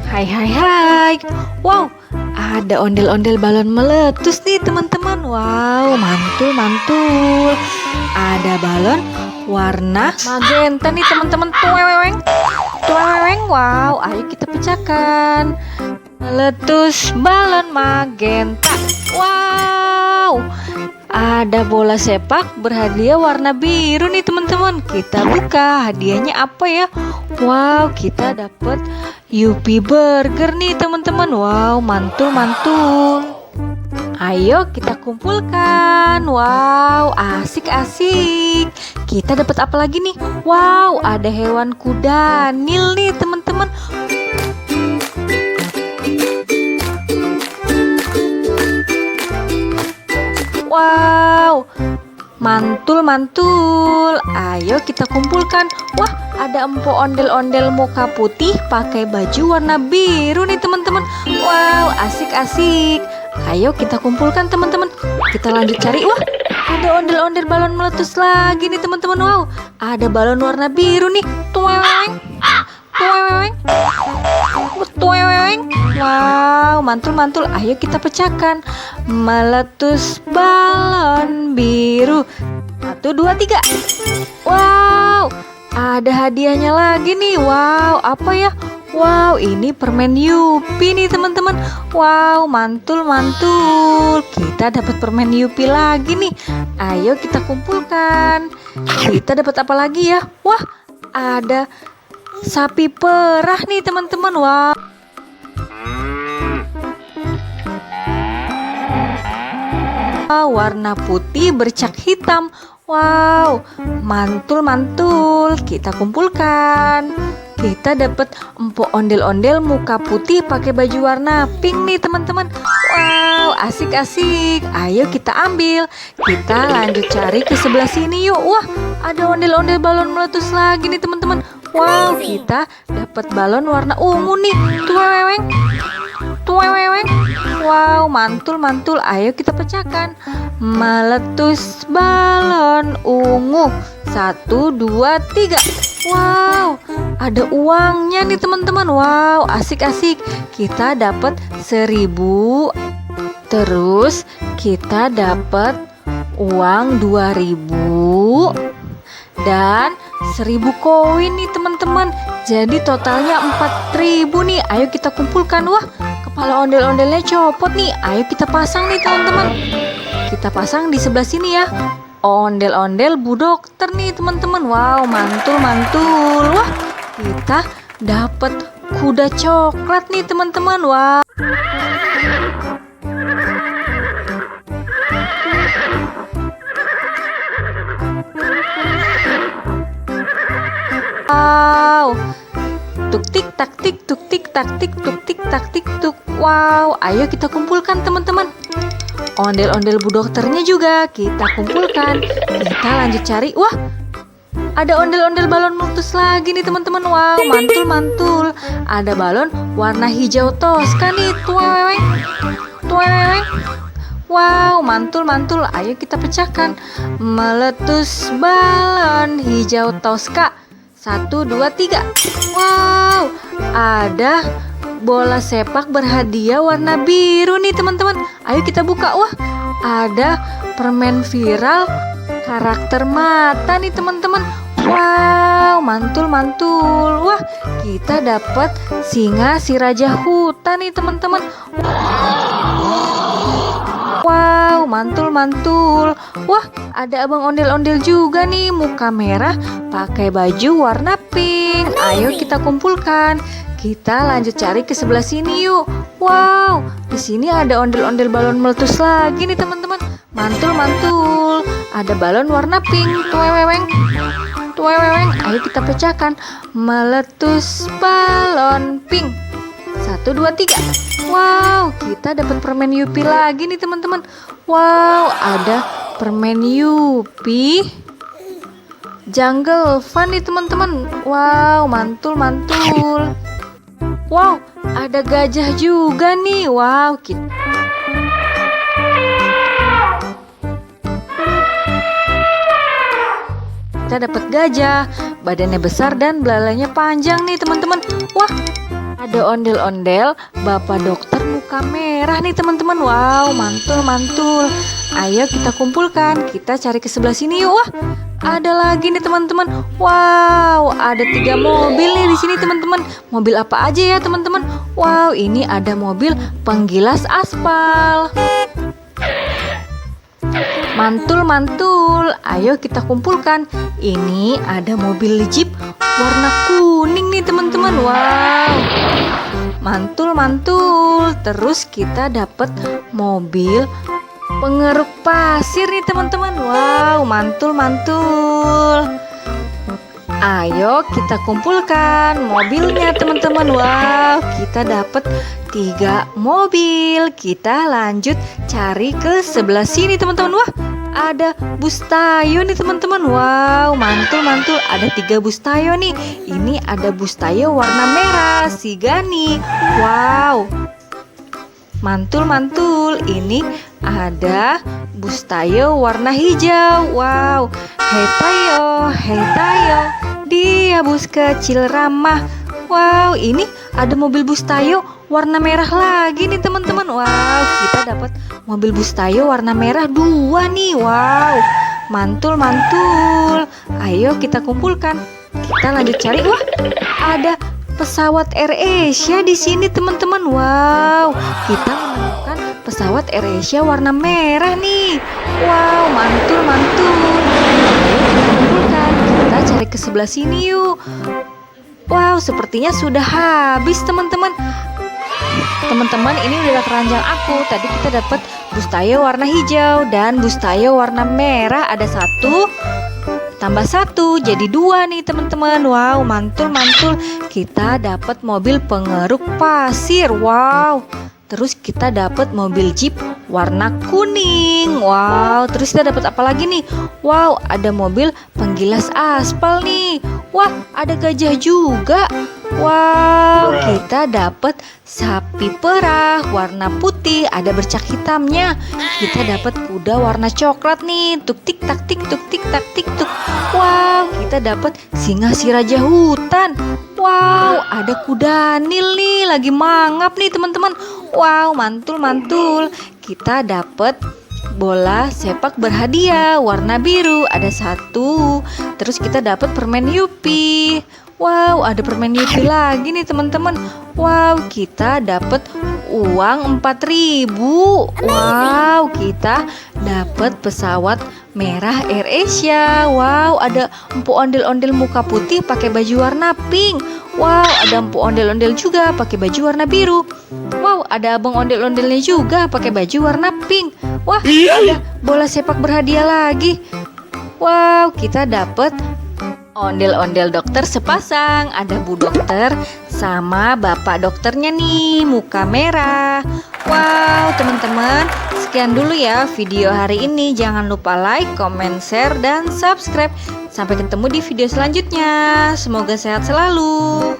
Hai hai hai. Wow, ada ondel-ondel balon meletus nih teman-teman. Wow, mantul mantul. Ada balon warna magenta nih teman-teman. Tuweweng. Tuweweng. Wow, ayo kita pecahkan. Meletus balon magenta. Wow. Ada bola sepak berhadiah warna biru nih teman-teman. Kita buka, hadiahnya apa ya? Wow, kita dapat Yupi Burger nih teman-teman. Wow, mantul mantul. Ayo kita kumpulkan. Wow, asik-asik. Kita dapat apa lagi nih? Wow, ada hewan kuda Nil nih teman-teman. Wow, mantul mantul. Ayo kita kumpulkan. Wah, ada empok ondel-ondel muka putih pakai baju warna biru nih teman-teman. Wow, asik-asik. Ayo kita kumpulkan teman-teman. Kita lanjut cari. Wah, ada ondel-ondel balon meletus lagi nih teman-teman. Wow, ada balon warna biru nih. Tuweweng. Tuweweng. Tuweweng. Wow, mantul-mantul. Ayo kita pecahkan. Meletus balon biru. 1, 2, 3. Wow, ada hadiahnya lagi nih. Wow, apa ya? Wow, ini permen Yupi nih teman-teman. Wow, mantul-mantul. Kita dapat permen Yupi lagi nih. Ayo kita kumpulkan. Kita dapat apa lagi ya? Wah, ada sapi perah nih teman-teman. Wow. Warna putih bercak hitam. Wow, mantul-mantul. Kita kumpulkan. Kita dapat empok ondel-ondel muka putih pakai baju warna pink nih teman-teman. Wow, asik-asik. Ayo kita ambil. Kita lanjut cari ke sebelah sini yuk. Wah, ada ondel-ondel balon meletus lagi nih teman-teman. Wow, kita dapat balon warna ungu nih. Tuweweng. Tuweweng. Wow, mantul-mantul. Ayo kita pecahkan. Meletus balon ungu. 1, 2, 3. Wow, ada uangnya nih teman-teman. Wow, asik-asik. Kita dapat 1.000. Terus kita dapat uang 2.000 dan 1.000 koin nih teman-teman. Jadi totalnya 4.000 nih. Ayo kita kumpulkan. Wah, kepala ondel-ondelnya copot nih. Ayo kita pasang nih teman-teman. Kita pasang di sebelah sini ya. Ondel-ondel Bu Dokter nih teman-teman. Wow, mantul-mantul. Wah, kita dapat kuda coklat nih teman-teman. Wow. Wow. Tuk tik tak tik, tuk tik tak tik, tuk tik tak tik tuk. Wow, ayo kita kumpulkan teman-teman. Ondel-ondel Bu Dokternya juga kita kumpulkan. Kita lanjut cari. Wah, ada ondel-ondel balon meletus lagi nih teman-teman. Wow, mantul-mantul. Ada balon warna hijau toska nih. Tuweweng. Tuweweng. Wow, mantul-mantul. Ayo kita pecahkan. Meletus balon hijau toska. 1, 2, 3. Wow, ada bola sepak berhadiah warna biru nih teman-teman. Ayo kita buka. Wah, ada permen viral karakter mata nih teman-teman. Wow, mantul-mantul. Wah, kita dapat singa si raja hutan nih teman-teman. Wow, mantul-mantul. Wah, ada abang ondel-ondel juga nih, muka merah pakai baju warna pink. Ayo kita kumpulkan. Kita lanjut cari ke sebelah sini yuk. Wow, di sini ada ondel-ondel balon meletus lagi nih teman-teman. Mantul-mantul. Ada balon warna pink. Tuweweng. Tuweweng. Ayo kita pecahkan. Meletus balon pink. 1, 2, 3. Wow, kita dapat permen Yupi lagi nih teman-teman. Wow, ada permen Yupi Jungle Fun nih teman-teman. Wow, mantul-mantul. Wow, ada gajah juga nih. Wow, kita dapat gajah. Badannya besar dan belalainya panjang nih teman-teman. Wah, Ada ondel-ondel Bapak Dokter muka merah nih teman-teman. Wow, mantul-mantul. Ayo kita kumpulkan, kita cari ke sebelah sini yuk. Wah, ada lagi nih teman-teman. Wow, ada 3 mobil nih di sini teman-teman. Mobil apa aja ya teman-teman? Wow, ini ada mobil penggilas aspal. Mantul-mantul, ayo kita kumpulkan. Ini ada mobil Jeep warna kuning nih teman-teman. Wow, mantul-mantul. Terus kita dapat mobil pengeruk pasir nih teman-teman. Wow, mantul-mantul. Ayo kita kumpulkan mobilnya teman-teman. Wow, kita dapat 3 mobil. Kita lanjut cari ke sebelah sini teman-teman. Wah, ada bus Tayo nih teman-teman. Wow, mantul-mantul. Ada 3 bus Tayo nih. Ini ada bus Tayo warna merah, si Gani. Wow, mantul-mantul. Ini ada bus Tayo warna hijau. Wow, hei Tayo, dia bus kecil ramah. Wow, ini ada mobil bus Tayo warna merah lagi nih teman-teman. Wow, kita dapat mobil bus Tayo warna merah 2 nih. Wow, mantul-mantul. Ayo kita kumpulkan. Kita lanjut cari. Wah, ada pesawat AirAsia di sini teman-teman. Wow, kita menemukan pesawat AirAsia warna merah nih. Wow, mantul-mantul. Ayo kita kumpulkan. Kita cari ke sebelah sini yuk. Wow, sepertinya sudah habis teman-teman. Teman-teman, ini udah keranjang aku. Tadi kita dapat bus Tayo warna hijau dan bus Tayo warna merah. Ada 1 tambah 1 jadi 2 nih teman-teman. Wow, mantul-mantul. Kita dapat mobil pengeruk pasir. Wow. Terus kita dapat mobil Jeep warna kuning. Wow, terus kita dapat apa lagi nih? Wow, ada mobil penggilas aspal nih. Wah, ada gajah juga. Wow, kita dapat sapi perah warna putih, ada bercak hitamnya. Kita dapat kuda warna coklat nih. Tuk tik tak tik tuk tik tak tik tuk. Wow, kita dapat singa si raja hutan. Wow, ada kuda Nil nih lagi mangap nih teman-teman. Wow, mantul-mantul. Kita dapat bola sepak berhadiah warna biru, ada 1. Terus kita dapat permen Yupi. Wow, ada permen Yupi lagi nih teman-teman. Wow, kita dapat uang 4.000. Wow, kita dapat pesawat merah AirAsia. Wow, ada empu ondel-ondel muka putih pakai baju warna pink. Wow, ada empu ondel-ondel juga pakai baju warna biru. Wow, ada abang ondel-ondelnya juga pakai baju warna pink. Wah, ada bola sepak berhadiah lagi. Wow, kita dapat ondel-ondel dokter sepasang. Ada Bu Dokter sama Bapak Dokternya nih, muka merah. Wow, teman-teman, sekian dulu ya video hari ini. Jangan lupa like, comment, share, dan subscribe. Sampai ketemu di video selanjutnya. Semoga sehat selalu.